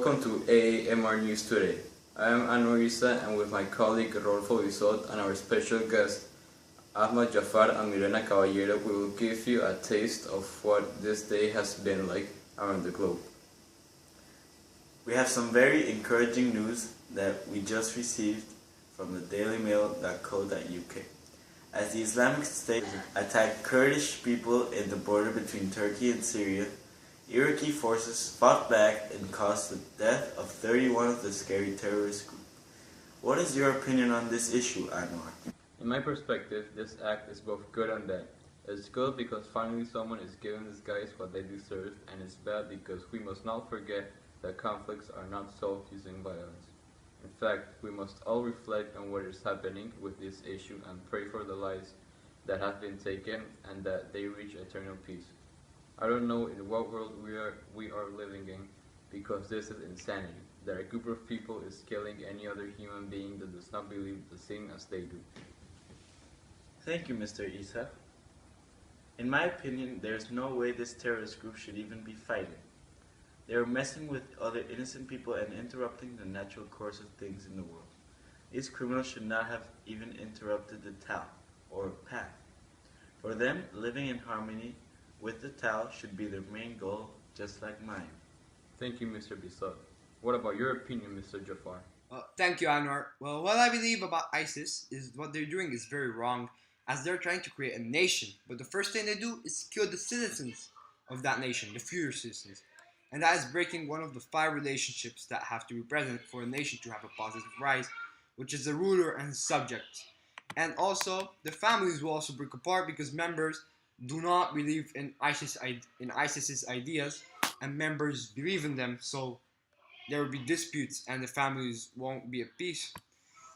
Welcome to AAMR News Today. I am Anuar Issa, and with my colleague Rodolfo Bissot and our special guest Ahmad Yaafar and Milena Caballero, we will give you a taste of what this day has been like around the globe. We have some very encouraging news that we just received from the dailymail.co.uk. As the Islamic State attacked Kurdish people in the border between Turkey and Syria, Iraqi forces fought back and caused the death of 31 of the scary terrorist group. What is your opinion on this issue, Anwar? In my perspective, this act is both good and bad. It's good because finally someone is giving these guys what they deserve, and it's bad because we must not forget that conflicts are not solved using violence. In fact, we must all reflect on what is happening with this issue and pray for the lives that have been taken and that they reach eternal peace. I don't know in what world we are living in, because this is insanity, that a group of people is killing any other human being that does not believe the same as they do. Thank you, Mr. Issa. In my opinion, there is no way this terrorist group should even be fighting. They are messing with other innocent people and interrupting the natural course of things in the world. These criminals should not have even interrupted the Tao, or path. For them, living in harmony with the Tao should be their main goal, just like mine. Thank you, Mr. Bissot. What about your opinion, Mr. Yaafar? Thank you, Anwar. Well, what I believe about ISIS is what they're doing is very wrong, as they're trying to create a nation. But the first thing they do is kill the citizens of that nation, the future citizens. And that is breaking one of the 5 relationships that have to be present for a nation to have a positive rise, which is the ruler and subject. And also, the families will also break apart because members do not believe in ISIS's ideas, and members believe in them, so there will be disputes and the families won't be at peace.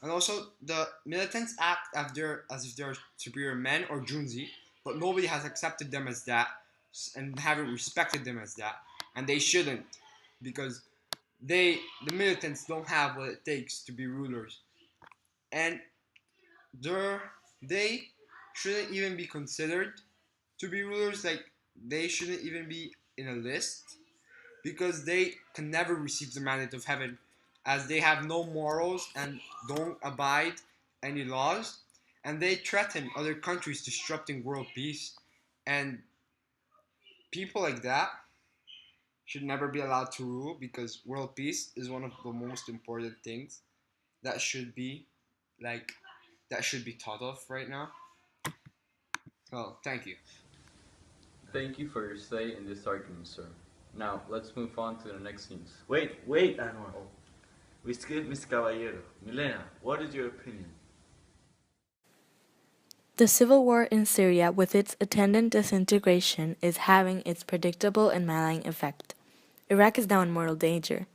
And also, the militants act as if they're superior men or Junzi, but nobody has accepted them as that and haven't respected them as that, and they shouldn't, because the militants don't have what it takes to be rulers, and they shouldn't even be considered to be rulers. Like, they shouldn't even be in a list, because they can never receive the mandate of heaven, as they have no morals and don't abide any laws, and they threaten other countries disrupting world peace. And people like that should never be allowed to rule, because world peace is one of the most important things that should be thought of right now. Well, thank you. Thank you for your say in this argument, sir. Now, let's move on to the next news. Wait, Anwar. We skipped Ms. Caballero. Milena, what is your opinion? The civil war in Syria, with its attendant disintegration, is having its predictable and malign effect. Iraq is now in mortal danger.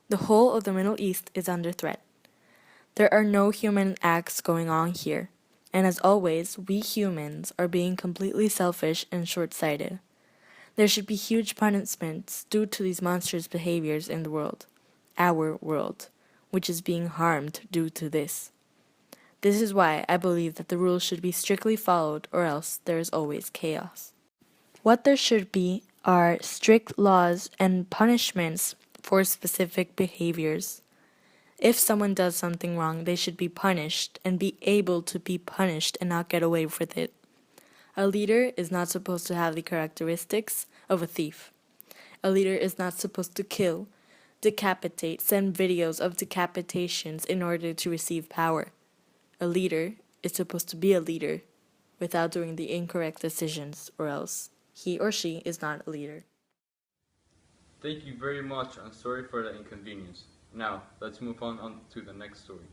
The whole of the Middle East is under threat. There are no human acts going on here, and as always, we humans are being completely selfish and short-sighted. There should be huge punishments due to these monstrous behaviors in the world, our world, which is being harmed due to this. This is why I believe that the rules should be strictly followed, or else there is always chaos. What there should be are strict laws and punishments for specific behaviors. If someone does something wrong, they should be punished and be able to be punished and not get away with it. A leader is not supposed to have the characteristics of a thief. A leader is not supposed to kill, decapitate, send videos of decapitations in order to receive power. A leader is supposed to be a leader without doing the incorrect decisions, or else he or she is not a leader. Thank you very much, and sorry for the inconvenience. Now, let's move on to the next story.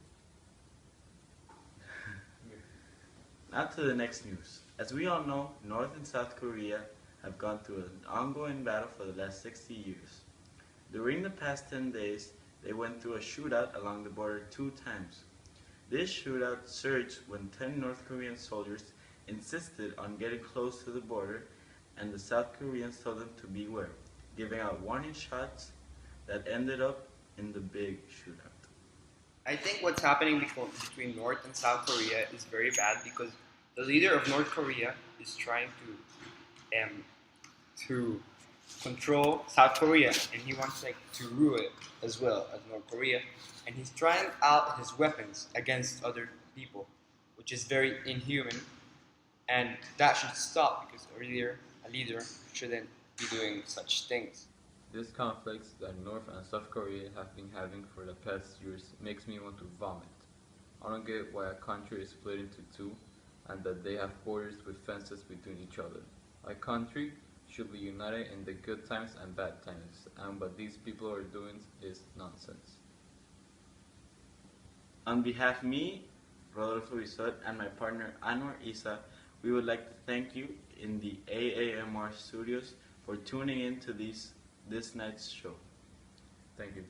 Now to the next news. As we all know, North and South Korea have gone through an ongoing battle for the last 60 years. During the past 10 days, they went through a shootout along the border 2 times. This shootout surged when 10 North Korean soldiers insisted on getting close to the border, and the South Koreans told them to beware, giving out warning shots that ended up in the big shootout. I think what's happening between North and South Korea is very bad, because the leader of North Korea is trying to control South Korea, and he wants to rule it as well as North Korea, and he's trying out his weapons against other people, which is very inhuman, and that should stop because a leader shouldn't be doing such things. These conflicts that North and South Korea have been having for the past years makes me want to vomit. I don't get why a country is split into two and that they have borders with fences between each other. A country should be united in the good times and bad times, and what these people are doing is nonsense. On behalf of me, Rodolfo Bissot, and my partner Anuar Issa, we would like to thank you in the AAMR studios for tuning in to this night's show. Thank you.